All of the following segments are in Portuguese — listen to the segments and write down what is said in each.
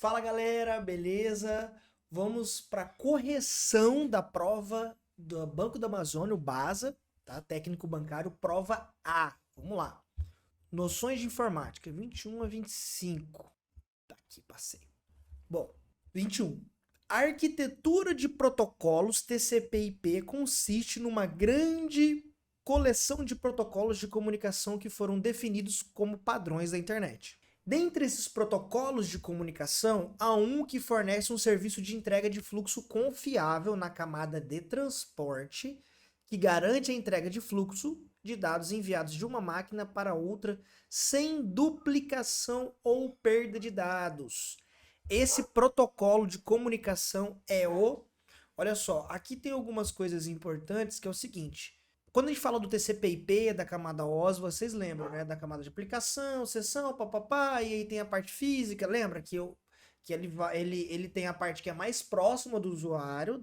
Fala galera, beleza? Vamos para correção da prova do Banco da Amazônia, o BASA, tá? Técnico bancário, prova A. Vamos lá. Noções de informática, 21 a 25. Tá aqui, passei. Bom, 21. A arquitetura de protocolos TCP/IP consiste numa grande coleção de protocolos de comunicação que foram definidos como padrões da internet. Dentre esses protocolos de comunicação, há um que fornece um serviço de entrega de fluxo confiável na camada de transporte, que garante a entrega de fluxo de dados enviados de uma máquina para outra sem duplicação ou perda de dados. Esse protocolo de comunicação é o... Olha só, aqui tem algumas coisas importantes que é o seguinte. Quando a gente fala do TCP/IP, da camada OS, vocês lembram, né? Da camada de aplicação, sessão, papapá, e aí tem a parte física, lembra que ele tem a parte que é mais próxima do usuário,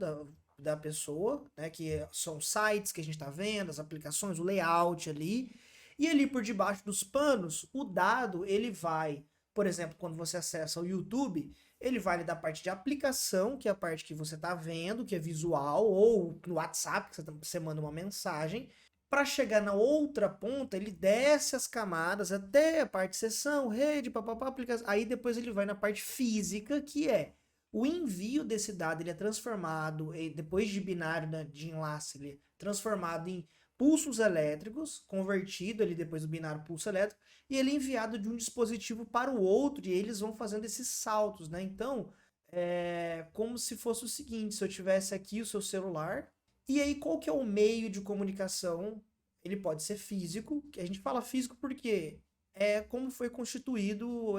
da pessoa, né? Que são sites que a gente está vendo, as aplicações, o layout ali. E ali por debaixo dos panos, o dado, ele vai, por exemplo, quando você acessa o YouTube, ele vai da parte de aplicação, que é a parte que você está vendo, que é visual, ou no WhatsApp, que você manda uma mensagem. Para chegar na outra ponta, ele desce as camadas até a parte de sessão, rede, papapá, aplicação. Aí depois ele vai na parte física, que é o envio desse dado, ele é transformado, depois de binário, né, de enlace, ele é transformado em pulsos elétricos, convertido ali depois do binário pulso elétrico, e ele é enviado de um dispositivo para o outro, e eles vão fazendo esses saltos, né? Então, é como se fosse o seguinte, se eu tivesse aqui o seu celular, e aí qual que é o meio de comunicação? Ele pode ser físico, que a gente fala físico porque é como foi constituído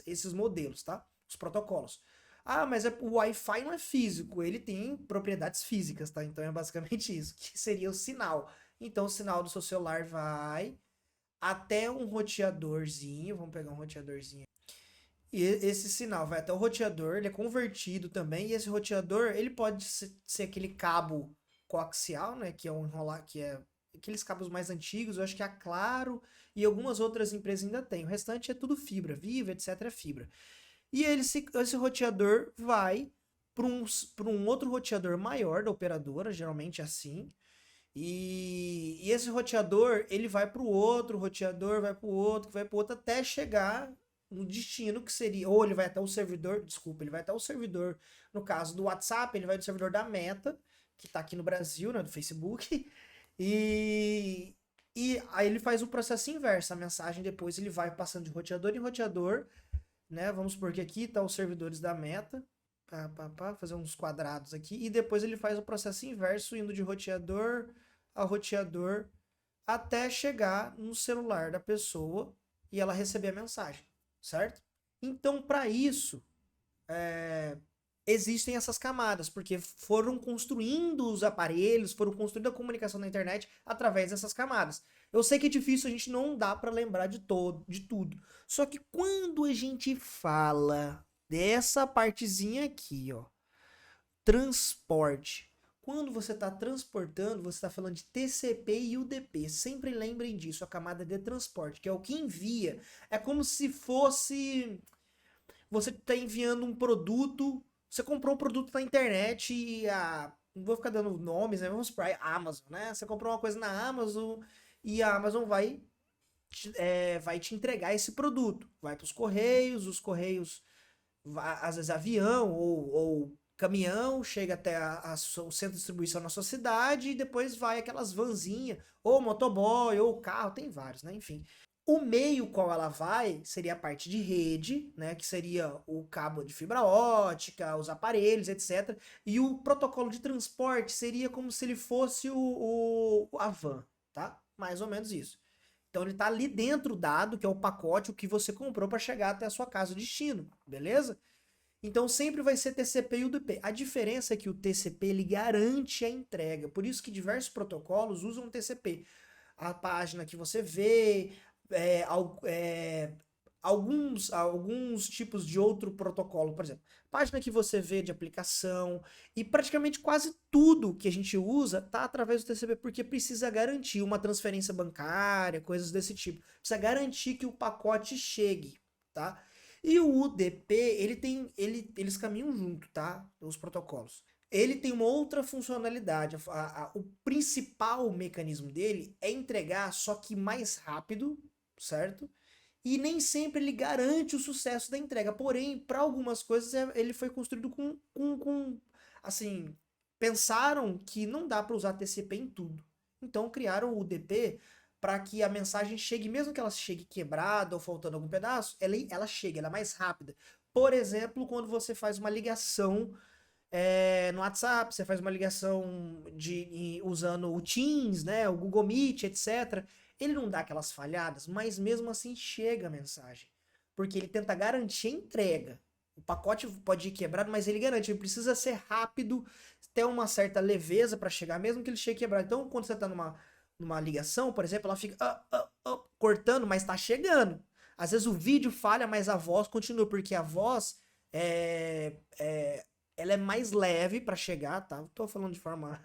esses modelos, tá? Os protocolos. Ah, mas o Wi-Fi não é físico, ele tem propriedades físicas, tá? Então é basicamente isso, que seria o sinal. Então o sinal do seu celular vai até um roteadorzinho, vamos pegar um roteadorzinho. E esse sinal vai até o roteador, ele é convertido também, e esse roteador, ele pode ser aquele cabo coaxial, né, que é um enrolar, que é aqueles cabos mais antigos, eu acho que a Claro e algumas outras empresas ainda têm. O restante é tudo fibra, Vivo, etc, é fibra. E esse roteador vai para um outro roteador maior da operadora, geralmente é assim. E esse roteador, ele vai para o outro roteador, vai para o outro, vai para o outro, até chegar no destino que seria, ou ele vai até o servidor, desculpa, ele vai até o servidor, no caso do WhatsApp, ele vai do servidor da Meta, que está aqui no Brasil, né, do Facebook, e, e aí ele faz o processo inverso, a mensagem depois ele vai passando de roteador em roteador, né? Vamos supor que aqui tá os servidores da Meta, fazer uns quadrados aqui, e depois ele faz o processo inverso, indo de roteador a roteador, até chegar no celular da pessoa e ela receber a mensagem, certo? Então, para isso, existem essas camadas, porque foram construindo os aparelhos, foram construindo a comunicação na internet através dessas camadas. Eu sei que é difícil, a gente não dá para lembrar de tudo. Só que quando a gente fala dessa partezinha aqui, ó, transporte. Quando você está transportando, você está falando de TCP e UDP. Sempre lembrem disso, a camada de transporte, que é o que envia. É como se fosse você está enviando um produto, você comprou um produto na internet e não vou ficar dando nomes, né? Vamos para a Amazon, né? Você comprou uma coisa na Amazon e a Amazon vai te entregar esse produto. Vai para os correios, às vezes avião ou caminhão, chega até o centro de distribuição na sua cidade e depois vai aquelas vanzinhas, ou motoboy, ou carro, tem vários, né? Enfim. O meio qual ela vai seria a parte de rede, né, que seria o cabo de fibra ótica, os aparelhos, etc. E o protocolo de transporte seria como se ele fosse a van, tá? Mais ou menos isso. Então ele tá ali dentro dado, que é o pacote, o que você comprou para chegar até a sua casa de destino, beleza? Então sempre vai ser TCP e UDP. A diferença é que o TCP ele garante a entrega, por isso que diversos protocolos usam o TCP. A página que você vê, é, é, alguns tipos de outro protocolo, por exemplo, página que você vê de aplicação e praticamente quase tudo que a gente usa está através do TCP porque precisa garantir uma transferência bancária, coisas desse tipo. Precisa garantir que o pacote chegue, tá? E o UDP, eles caminham junto, tá? Os protocolos. Ele tem uma outra funcionalidade. O principal mecanismo dele é entregar, só que mais rápido, certo? E nem sempre ele garante o sucesso da entrega. Porém, para algumas coisas, ele foi construído assim, pensaram que não dá para usar TCP em tudo. Então criaram o UDP para que a mensagem chegue, mesmo que ela chegue quebrada ou faltando algum pedaço, ela chega, ela é mais rápida. Por exemplo, quando você faz uma ligação no WhatsApp, você faz uma ligação usando o Teams, né, o Google Meet, etc. Ele não dá aquelas falhadas, mas mesmo assim chega a mensagem. Porque ele tenta garantir a entrega. O pacote pode ir quebrado, mas ele garante. Ele precisa ser rápido, ter uma certa leveza para chegar, mesmo que ele chegue quebrado. Então, quando você está numa ligação, por exemplo, ela fica cortando, mas está chegando. Às vezes o vídeo falha, mas a voz continua, porque a voz ela é mais leve para chegar, tá? Tô falando de forma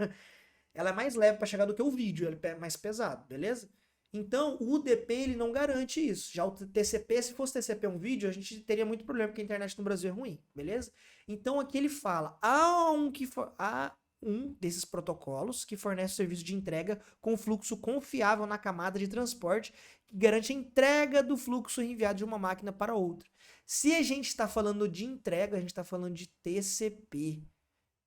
ela é mais leve para chegar do que o vídeo, ele é mais pesado, beleza? Então, o UDP ele não garante isso. Já o TCP, se fosse TCP um vídeo, a gente teria muito problema porque a internet no Brasil é ruim, beleza? Então, aqui ele fala: há um desses protocolos que fornece serviço de entrega com fluxo confiável na camada de transporte que garante a entrega do fluxo enviado de uma máquina para outra. Se a gente está falando de entrega, a gente está falando de TCP,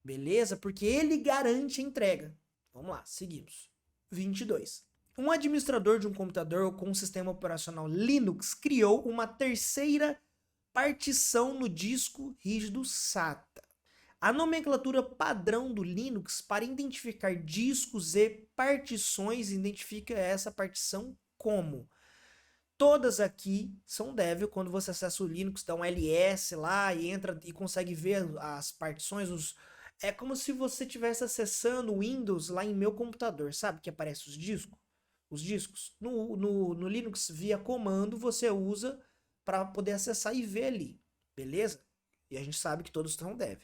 beleza? Porque ele garante a entrega. Vamos lá, seguimos. 22. Um administrador de um computador com um sistema operacional Linux criou uma terceira partição no disco rígido SATA. A nomenclatura padrão do Linux para identificar discos e partições identifica essa partição como: todas aqui são dev. Quando você acessa o Linux, dá um ls lá e entra e consegue ver as partições. É como se você estivesse acessando o Windows lá em meu computador, sabe? Que aparece os discos. Os discos. No Linux, via comando, você usa para poder acessar e ver ali. Beleza? E a gente sabe que todos são dev.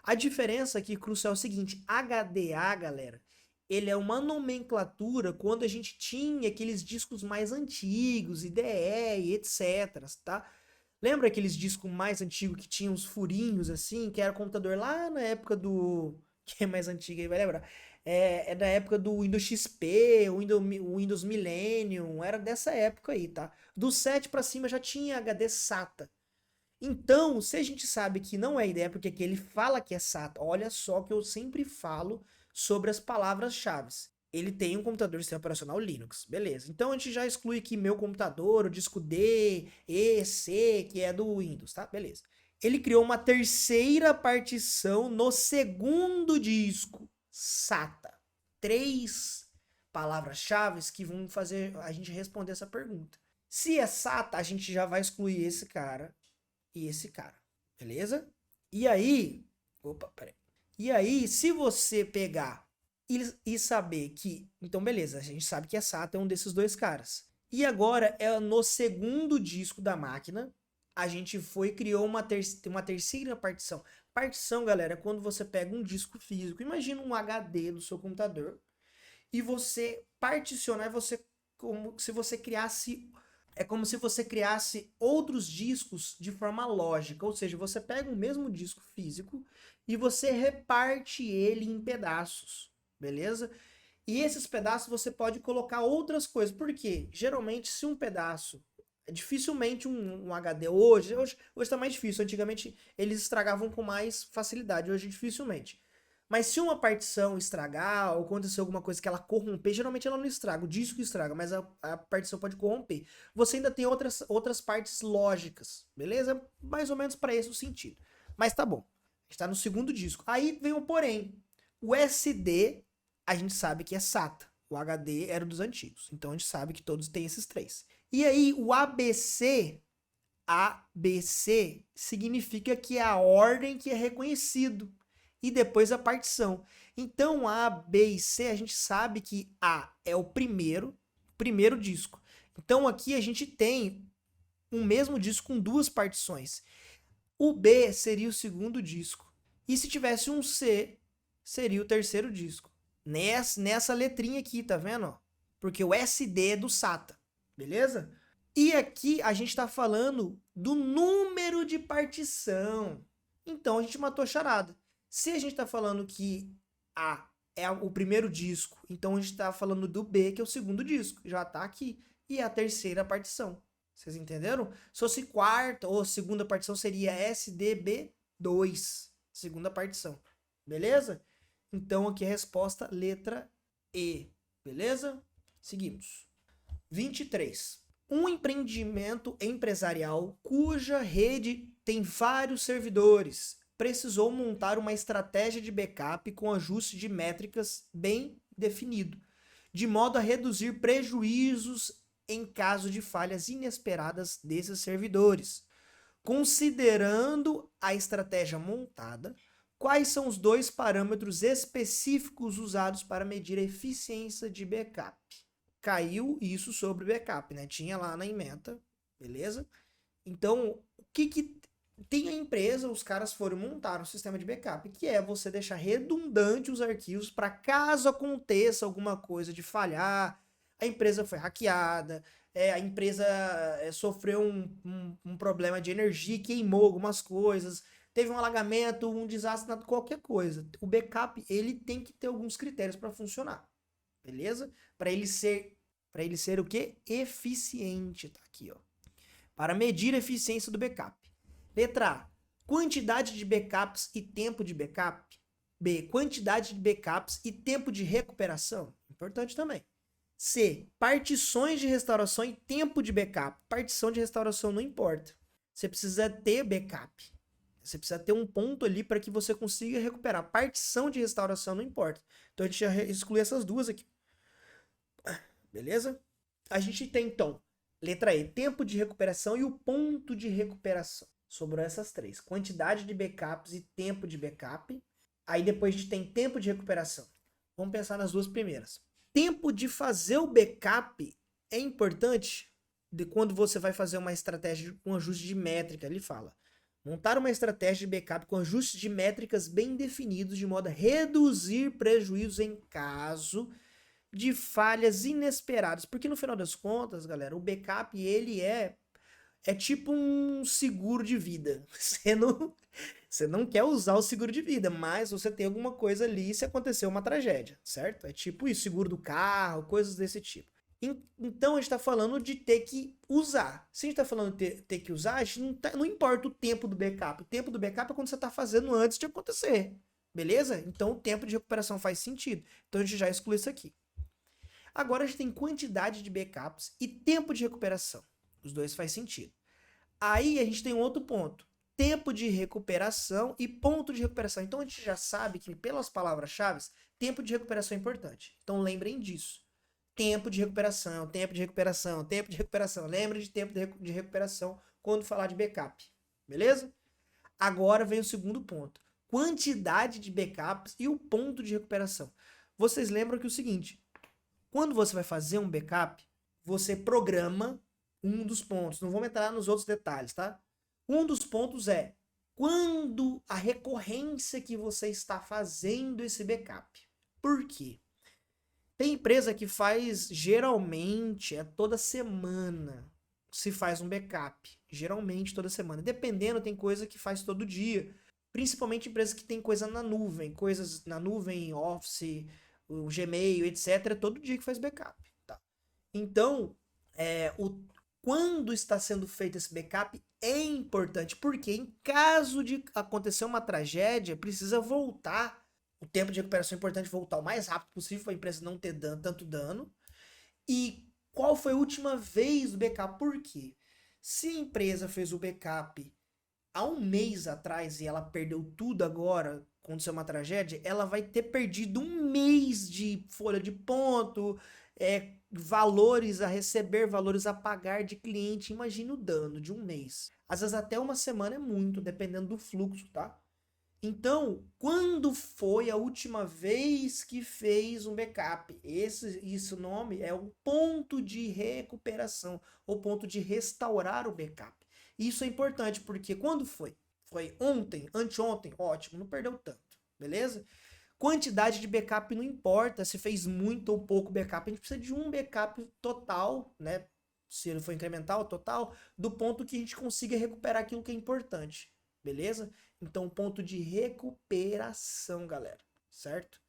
A diferença aqui crucial é o seguinte: HDA, galera, ele é uma nomenclatura quando a gente tinha aqueles discos mais antigos, IDE, etc, tá? Lembra aqueles discos mais antigos que tinham uns furinhos assim, que era computador lá na época do... Quem é mais antigo aí vai lembrar? É da época do Windows XP, o Windows Millennium, era dessa época aí, tá? Do 7 para cima já tinha HD SATA. Então, se a gente sabe que não é ideia, porque aqui ele fala que é SATA, olha só que eu sempre falo sobre as palavras-chave. Ele tem um computador de sistema operacional Linux, beleza. Então a gente já exclui aqui meu computador, o disco D, E, C, que é do Windows, tá? Beleza. Ele criou uma terceira partição no segundo disco, SATA. 3 palavras-chave que vão fazer a gente responder essa pergunta. Se é SATA, a gente já vai excluir esse cara e esse cara, beleza? E aí, E aí, se você pegar e saber que, então beleza, a gente sabe que a SATA é um desses dois caras. E agora, no segundo disco da máquina, a gente criou uma terceira partição. Partição, galera, é quando você pega um disco físico, imagina um HD do seu computador, e você particionar, é como se você criasse outros discos de forma lógica, ou seja, você pega o mesmo disco físico e você reparte ele em pedaços, beleza? E esses pedaços você pode colocar outras coisas, porque geralmente se um pedaço, dificilmente um HD hoje tá mais difícil, antigamente eles estragavam com mais facilidade, hoje dificilmente. Mas se uma partição estragar ou acontecer alguma coisa que ela corromper, geralmente ela não estraga, o disco estraga, mas a partição pode corromper. Você ainda tem outras partes lógicas, beleza? Mais ou menos para esse o sentido. Mas tá bom. Está no segundo disco. Aí vem o porém. O SD, a gente sabe que é SATA. O HD era dos antigos. Então a gente sabe que todos têm esses 3. E aí o ABC significa que é a ordem que é reconhecido. E depois a partição. Então A, B e C, a gente sabe que A é o primeiro disco. Então aqui a gente tem um mesmo disco com 2 partições. O B seria o segundo disco. E se tivesse um C, seria o terceiro disco. Nessa letrinha aqui, tá vendo? Porque o SD é do SATA, beleza? E aqui a gente está falando do número de partição. Então a gente matou a charada. Se a gente está falando que A é o primeiro disco, então a gente está falando do B, que é o segundo disco. Já está aqui. E é a terceira partição. Vocês entenderam? Se fosse quarta ou segunda partição, seria SDB2. Segunda partição. Beleza? Então aqui a resposta, letra E. Beleza? Seguimos. 23. Um empreendimento empresarial cuja rede tem vários servidores precisou montar uma estratégia de backup com ajuste de métricas bem definido, de modo a reduzir prejuízos em caso de falhas inesperadas desses servidores. Considerando a estratégia montada, quais são os dois parâmetros específicos usados para medir a eficiência de backup? Caiu isso sobre backup, né? Tinha lá na ementa, beleza? Então, o que tem a empresa, os caras foram montar um sistema de backup, que é você deixar redundante os arquivos para caso aconteça alguma coisa de falhar, a empresa foi hackeada, a empresa sofreu um problema de energia, queimou algumas coisas, teve um alagamento, um desastre, qualquer coisa. O backup, ele tem que ter alguns critérios para funcionar, beleza? Para ele ser o quê? Eficiente, tá aqui, ó. Para medir a eficiência do backup. Letra A, quantidade de backups e tempo de backup. B, quantidade de backups e tempo de recuperação. Importante também. C, partições de restauração e tempo de backup. Partição de restauração não importa. Você precisa ter backup. Você precisa ter um ponto ali para que você consiga recuperar. Partição de restauração não importa. Então a gente já exclui essas duas aqui. Beleza? A gente tem então, letra E, tempo de recuperação e o ponto de recuperação. Sobrou essas três. Quantidade de backups e tempo de backup. Aí depois a gente tem tempo de recuperação. Vamos pensar nas duas primeiras. Tempo de fazer o backup é importante de quando você vai fazer uma estratégia com ajuste de métrica. Ele fala, montar uma estratégia de backup com ajustes de métricas bem definidos de modo a reduzir prejuízos em caso de falhas inesperadas. Porque no final das contas, galera, o backup ele é tipo um seguro de vida. Você não quer usar o seguro de vida, mas você tem alguma coisa ali se acontecer uma tragédia, certo? É tipo isso, seguro do carro, coisas desse tipo. Então a gente está falando de ter que usar. Se a gente está falando de ter que usar, a gente não importa o tempo do backup. O tempo do backup é quando você está fazendo antes de acontecer. Beleza? Então o tempo de recuperação faz sentido. Então a gente já exclui isso aqui. Agora a gente tem quantidade de backups e tempo de recuperação. Os dois faz sentido. Aí a gente tem um outro ponto. Tempo de recuperação e ponto de recuperação. Então a gente já sabe que pelas palavras-chave, tempo de recuperação é importante. Então lembrem disso. Tempo de recuperação, tempo de recuperação, tempo de recuperação. Lembre de tempo de recuperação quando falar de backup. Beleza? Agora vem o segundo ponto. Quantidade de backups e o ponto de recuperação. Vocês lembram que é o seguinte, quando você vai fazer um backup, você programa um dos pontos. Não vamos entrar nos outros detalhes, tá? Um dos pontos é quando a recorrência que você está fazendo esse backup. Por quê? Tem empresa que faz, geralmente, toda semana se faz um backup. Geralmente, toda semana. Dependendo, tem coisa que faz todo dia. Principalmente empresas que tem coisa na nuvem. Coisas na nuvem, Office, o Gmail, etc. Todo dia que faz backup. Tá? Então, quando está sendo feito esse backup é importante. Porque em caso de acontecer uma tragédia, precisa voltar. O tempo de recuperação é importante voltar o mais rápido possível para a empresa não ter tanto dano. E qual foi a última vez do backup? Por quê? Se a empresa fez o backup há um mês atrás e ela perdeu tudo agora, aconteceu uma tragédia, ela vai ter perdido um mês de folha de ponto, valores a receber, valores a pagar de cliente. Imagina o dano de um mês. Às vezes até uma semana é muito, dependendo do fluxo, tá? Então, quando foi a última vez que fez um backup? Esse nome é o ponto de recuperação, ou ponto de restaurar o backup. Isso é importante, porque quando foi? Foi ontem, anteontem, ótimo, não perdeu tanto, beleza? Quantidade de backup não importa se fez muito ou pouco backup, a gente precisa de um backup total, né? se ele for incremental, total, do ponto que a gente consiga recuperar aquilo que é importante, beleza? Então, ponto de recuperação, galera, certo?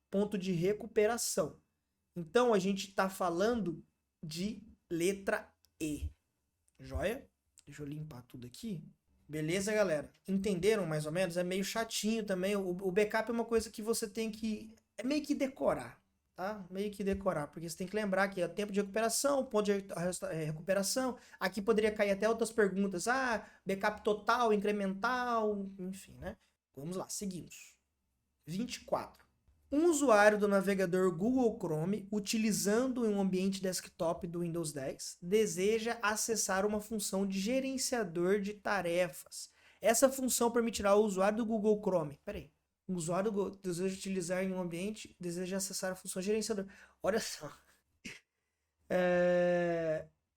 Ponto de recuperação. Então, a gente está falando de letra E, joia? Deixa eu limpar tudo aqui. Beleza, galera? Entenderam mais ou menos? É meio chatinho também. O backup é uma coisa que você tem que... É meio que decorar, tá? Meio que decorar, porque você tem que lembrar que é tempo de recuperação, ponto de recuperação. Aqui poderia cair até outras perguntas. Ah, backup total, incremental, enfim, né? Vamos lá, seguimos. 24. Um usuário do navegador Google Chrome, utilizando um ambiente desktop do Windows 10, deseja acessar uma função de gerenciador de tarefas. Essa função permitirá ao usuário do Google Chrome. Peraí. O usuário deseja utilizar em um ambiente, deseja acessar a função gerenciador. Olha só.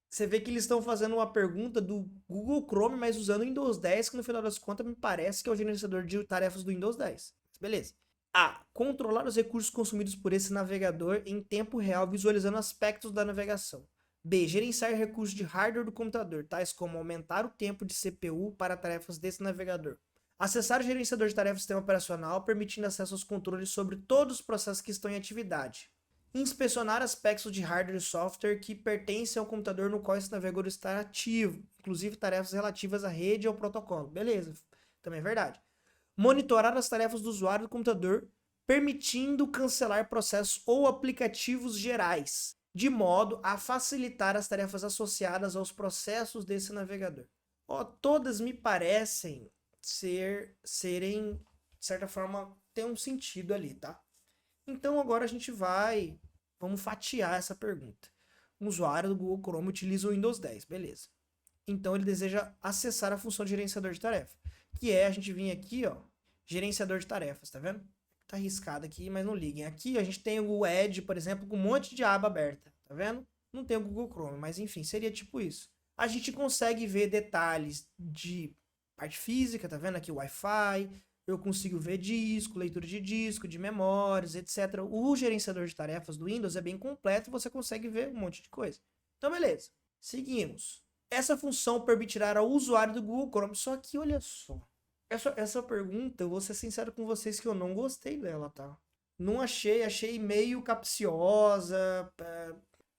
Você vê que eles estão fazendo uma pergunta do Google Chrome, mas usando o Windows 10, que no final das contas me parece que é o gerenciador de tarefas do Windows 10. Beleza. A. Controlar os recursos consumidos por esse navegador em tempo real, visualizando aspectos da navegação. B. Gerenciar recursos de hardware do computador, tais como aumentar o tempo de CPU para tarefas desse navegador. Acessar o gerenciador de tarefas do sistema operacional, permitindo acesso aos controles sobre todos os processos que estão em atividade. Inspecionar aspectos de hardware e software que pertencem ao computador no qual esse navegador está ativo, inclusive tarefas relativas à rede e ao protocolo. Beleza, também é verdade. Monitorar as tarefas do usuário do computador, permitindo cancelar processos ou aplicativos gerais, de modo a facilitar as tarefas associadas aos processos desse navegador. Todas me parecem serem, de certa forma, ter um sentido ali, tá? Então agora a gente vamos fatiar essa pergunta. Um usuário do Google Chrome utiliza o Windows 10, beleza. Então ele deseja acessar a função de gerenciador de tarefa, que é a gente vir aqui, ó, gerenciador de tarefas, tá vendo? Tá arriscado aqui, mas não liguem. Aqui a gente tem o Edge, por exemplo, com um monte de aba aberta, tá vendo? Não tem o Google Chrome, mas enfim, seria tipo isso. A gente consegue ver detalhes de parte física, tá vendo aqui o Wi-Fi, eu consigo ver disco, leitura de disco, de memórias, etc. O gerenciador de tarefas do Windows é bem completo e você consegue ver um monte de coisa. Então, beleza. Seguimos. Essa função permitirá ao usuário do Google Chrome. Só que, olha só. Essa pergunta, eu vou ser sincero com vocês que eu não gostei dela, tá? Não achei meio capciosa,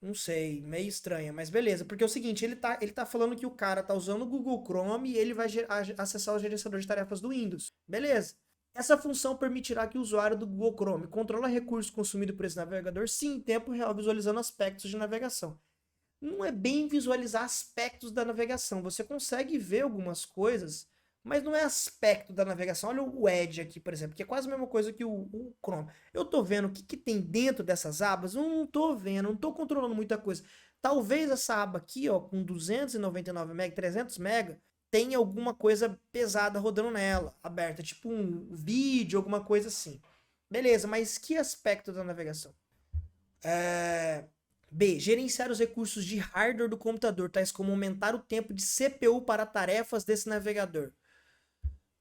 não sei, meio estranha, mas beleza. Porque é o seguinte, ele tá falando que o cara tá usando o Google Chrome e ele vai acessar o gerenciador de tarefas do Windows. Beleza. Essa função permitirá que o usuário do Google Chrome controle recursos consumidos por esse navegador, sim, em tempo real, visualizando aspectos de navegação. Não é bem visualizar aspectos da navegação. Você consegue ver algumas coisas, mas não é aspecto da navegação. Olha o Edge aqui, por exemplo, que é quase a mesma coisa que o Chrome. Eu tô vendo o que tem dentro dessas abas? Eu não tô vendo, não tô controlando muita coisa. Talvez essa aba aqui, ó, com 299 MB, 300 MB, tenha alguma coisa pesada rodando nela, aberta, tipo um vídeo, alguma coisa assim. Beleza, mas que aspecto da navegação? B. Gerenciar os recursos de hardware do computador, tais como aumentar o tempo de CPU para tarefas desse navegador.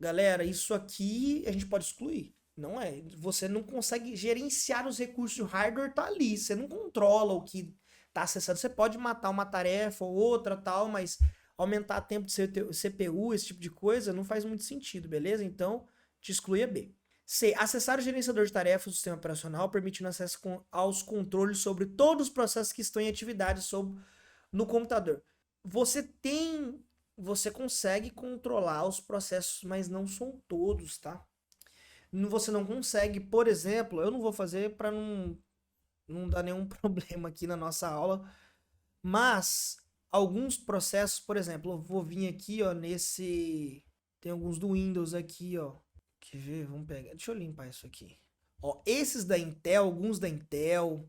Galera, isso aqui a gente pode excluir. Não é. Você não consegue gerenciar os recursos do hardware, tá ali. Você não controla o que tá acessando. Você pode matar uma tarefa ou outra, tal, mas aumentar o tempo de CPU, esse tipo de coisa, não faz muito sentido, beleza? Então, te exclui a B. C. Acessar o gerenciador de tarefas do sistema operacional, permitindo acesso aos controles sobre todos os processos que estão em atividade no computador. Você consegue controlar os processos, mas não são todos, tá? Você não consegue, por exemplo, eu não vou fazer para não dar nenhum problema aqui na nossa aula, mas alguns processos, por exemplo, eu vou vir aqui, ó, tem alguns do Windows aqui, ó. Quer ver? Vamos pegar. Deixa eu limpar isso aqui. Ó, esses da Intel, alguns da Intel,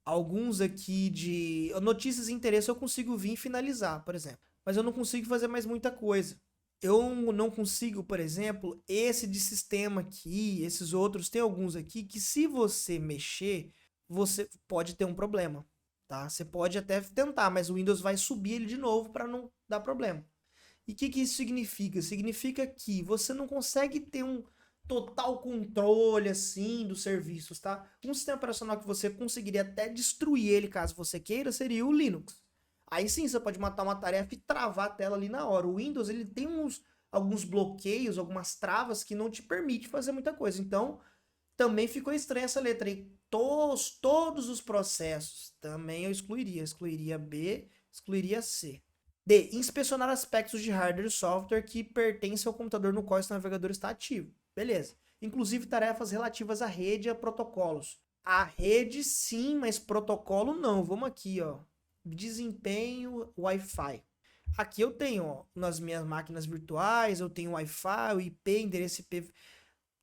alguns aqui de notícias e interesse eu consigo vir e finalizar, por exemplo. Mas eu não consigo fazer mais muita coisa. Eu não consigo, por exemplo, esse de sistema aqui, esses outros, tem alguns aqui que se você mexer, você pode ter um problema, tá? Você pode até tentar, mas o Windows vai subir ele de novo para não dar problema. E o que isso significa? Significa que você não consegue ter um total controle, assim, dos serviços, tá? Um sistema operacional que você conseguiria até destruir ele, caso você queira, seria o Linux. Aí sim, você pode matar uma tarefa e travar a tela ali na hora. O Windows, ele tem alguns bloqueios, algumas travas que não te permite fazer muita coisa. Então, também ficou estranha essa letra aí. Todos os processos. Também eu excluiria. Excluiria B, excluiria C. D. Inspecionar aspectos de hardware e software que pertencem ao computador no qual esse navegador está ativo. Beleza. Inclusive tarefas relativas à rede e a protocolos. A rede sim, mas protocolo não. Vamos aqui, ó. Desempenho Wi-Fi. Aqui eu tenho, ó, nas minhas máquinas virtuais, eu tenho Wi-Fi, o IP, endereço IP,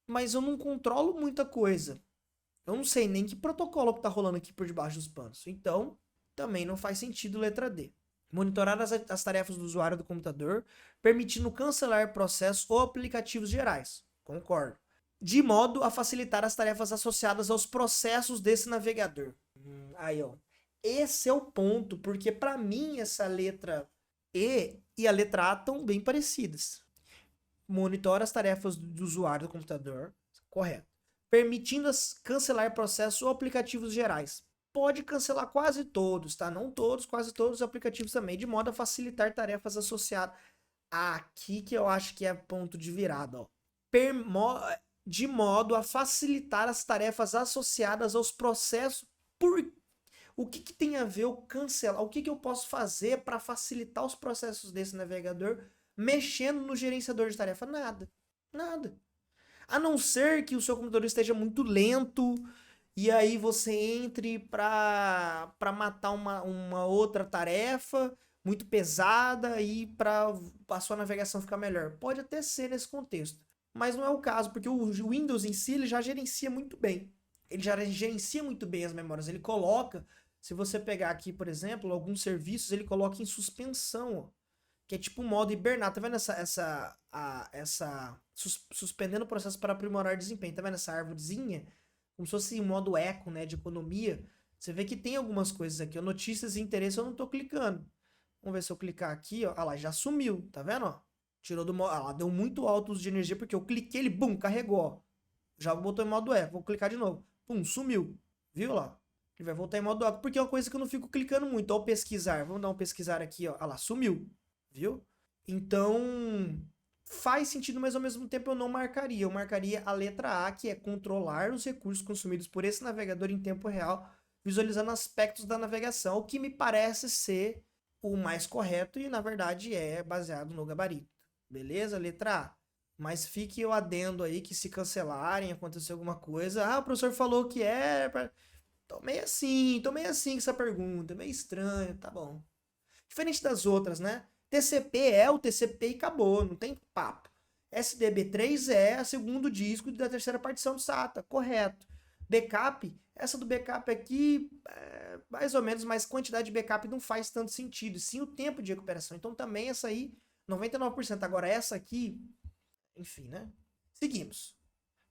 mas eu não controlo muita coisa. Eu não sei nem que protocolo que tá rolando aqui por debaixo dos panos. Então, também não faz sentido letra D. Monitorar as tarefas do usuário do computador, permitindo cancelar processos ou aplicativos gerais. Concordo. De modo a facilitar as tarefas associadas aos processos desse navegador. Aí, ó. Esse é o ponto, porque para mim essa letra E a letra A estão bem parecidas. Monitora as tarefas do usuário do computador, correto. Permitindo cancelar processos ou aplicativos gerais. Pode cancelar quase todos, tá? Não todos, quase todos os aplicativos também, de modo a facilitar tarefas associadas. Aqui que eu acho que é ponto de virada, ó. De modo a facilitar as tarefas associadas aos processos. O que tem a ver o cancelar? O que eu posso fazer para facilitar os processos desse navegador mexendo no gerenciador de tarefa? Nada. Nada. A não ser que o seu computador esteja muito lento e aí você entre para matar uma outra tarefa muito pesada e para a sua navegação ficar melhor. Pode até ser nesse contexto, mas não é o caso, porque o Windows em si ele já gerencia muito bem. Ele já gerencia muito bem as memórias. Ele coloca, se você pegar aqui, por exemplo, alguns serviços, ele coloca em suspensão, ó, que é tipo o modo hibernar. Tá vendo suspendendo o processo para aprimorar desempenho? Tá vendo essa árvorezinha? Como se fosse um modo eco, né, de economia. Você vê que tem algumas coisas aqui, ó, notícias e interesse eu não tô clicando. Vamos ver se eu clicar aqui, ó, ah lá, já sumiu, tá vendo, ó? Tirou do modo, ah lá, deu muito alto uso de energia porque eu cliquei, ele, bum, carregou, ó. Já botou em modo eco, vou clicar de novo. Pum, sumiu. Viu lá? Ele vai voltar em modo eco, porque é uma coisa que eu não fico clicando muito. Ó, o pesquisar, vamos dar um pesquisar aqui, ó. Ah lá, sumiu. Viu? Então, faz sentido, mas ao mesmo tempo eu não marcaria. Eu marcaria a letra A, que é controlar os recursos consumidos por esse navegador em tempo real, visualizando aspectos da navegação, o que me parece ser o mais correto e, na verdade, é baseado no gabarito. Beleza? Letra A. Mas fique o adendo aí que se cancelarem, acontecer alguma coisa. Ah, o professor falou que é. Tô meio assim com essa pergunta, meio estranho, tá bom. Diferente das outras, né? TCP é o TCP e acabou, não tem papo. SDB3 é o segundo disco da terceira partição do SATA, correto. Backup, essa do backup aqui, mais ou menos, mas quantidade de backup não faz tanto sentido, sim o tempo de recuperação. Então também essa aí, 99%. Agora essa aqui, enfim, né? Seguimos.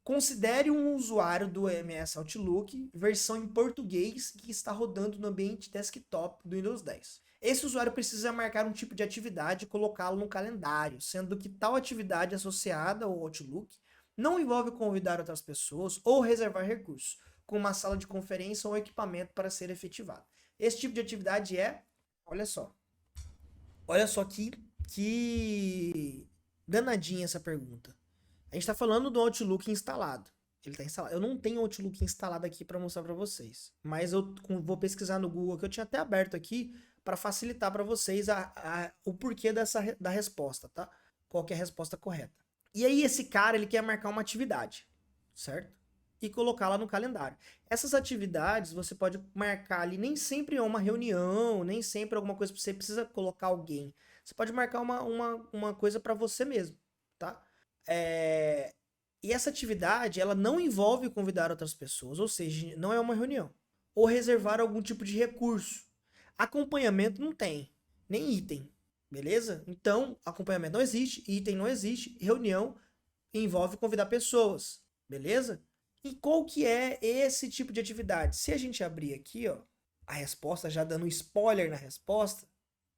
Considere um usuário do MS Outlook, versão em português, que está rodando no ambiente desktop do Windows 10. Esse usuário precisa marcar um tipo de atividade e colocá-lo no calendário, sendo que tal atividade associada ao Outlook não envolve convidar outras pessoas ou reservar recursos, como uma sala de conferência ou equipamento para ser efetivado. Esse tipo de atividade é, olha só que danadinha essa pergunta. A gente está falando do Outlook instalado. Ele tá instalado. Eu não tenho Outlook instalado aqui para mostrar para vocês, mas eu vou pesquisar no Google, que eu tinha até aberto aqui para facilitar para vocês o porquê da resposta, tá? Qual que é a resposta correta. E aí esse cara, ele quer marcar uma atividade, certo? E colocá-la no calendário. Essas atividades você pode marcar ali, nem sempre é uma reunião, nem sempre é alguma coisa que você precisa colocar alguém. Você pode marcar uma coisa para você mesmo, tá? E essa atividade, ela não envolve convidar outras pessoas, ou seja, não é uma reunião. Ou reservar algum tipo de recurso. Acompanhamento não tem, nem item, beleza? Então, acompanhamento não existe, item não existe, reunião envolve convidar pessoas, beleza? E qual que é esse tipo de atividade? Se a gente abrir aqui, ó, a resposta, já dando um spoiler na resposta,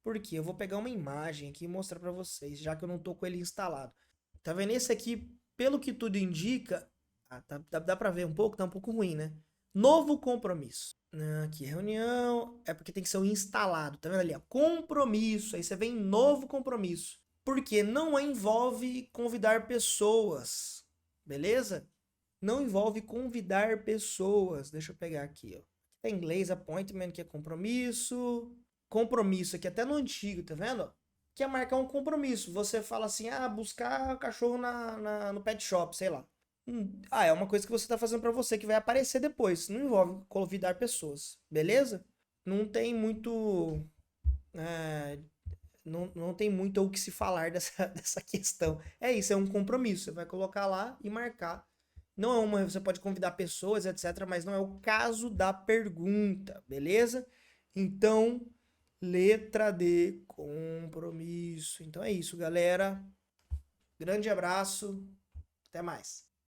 porque eu vou pegar uma imagem aqui e mostrar para vocês, já que eu não tô com ele instalado. Tá vendo? Esse aqui, pelo que tudo indica, dá pra ver um pouco, tá um pouco ruim, né? Novo compromisso. Aqui, reunião. É porque tem que ser o instalado. Tá vendo ali? Ó? Compromisso. Aí você vem novo compromisso. Porque não envolve convidar pessoas. Beleza? Não envolve convidar pessoas. Deixa eu pegar aqui, ó. Tá em inglês, appointment, que é compromisso. Compromisso aqui, até no antigo, tá vendo? Que é marcar um compromisso. Você fala assim, buscar cachorro no pet shop, sei lá. É uma coisa que você tá fazendo pra você, que vai aparecer depois. Não envolve convidar pessoas, beleza? Não tem muito... é, não tem muito o que se falar dessa, dessa questão. É isso, é um compromisso. Você vai colocar lá e marcar. Não é uma, você pode convidar pessoas, etc, mas não é o caso da pergunta, beleza? Então, letra D, compromisso. Então é isso, galera. Grande abraço. Até mais.